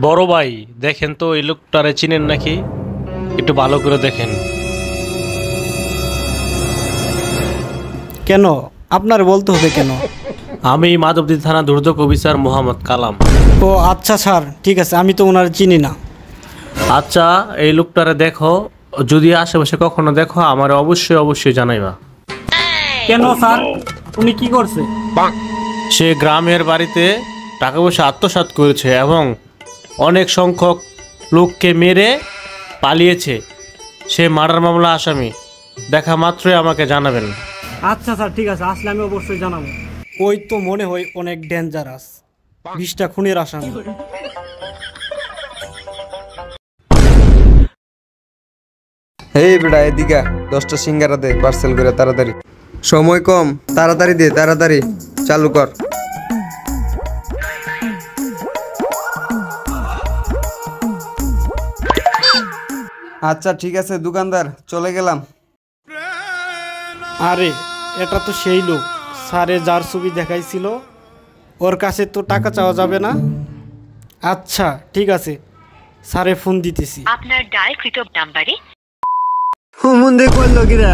বড় ভাই, দেখেন তো এই লোকটারে চিনেন নাকি? একটু ভালো করে দেখেন। কেন আপনার বলতে হবে কেন? আমি মাধবদী থানা দুর্যোগ অফিসার মোহাম্মদ কালাম। ও আচ্ছা স্যার, ঠিক আছে, আমি তো ওনার চিনি না। আচ্ছা, এই লোকটারে দেখো, যদি আশেপাশে কখনো দেখো আমার অবশ্যই অবশ্যই জানাইবা। কেন স্যার, উনি কি করছে? সে গ্রামের বাড়িতে টাকা পয়সা আত্মসাৎ করেছে এবং অনেক সংখ্যক লোককে মেরে পালিয়েছে। সে মার্ডার মামলা আসামি। দেখা মাত্রই আমাকে জানাবেন। আচ্ছা স্যার, ঠিক আছে, আসলে আমি অবশ্যই জানাবো। ওই তো মনে হয় অনেক ডেঞ্জারাস, 20টা খুনের আসামি। হেই বেটা, এদিকে 10টা সিঙ্গারা দে পার্সেল করে তাড়াতাড়ি। সময় কম, তাড়াতাড়ি দে, তাড়াতাড়ি চালু কর। আচ্ছা ঠিক আছে দোকানদার, চলে গেলাম। আরে এটা তো সেই লোক, স্যারে যার ছবি দেখাইছিল। ওর কাছে তো টাকা চাওয়া যাবে না। আচ্ছা ঠিক আছে, স্যারে ফোন দিতেছি। আপনার ডায়ালকৃত নাম্বারে হুমুন্দে করলো কিরা?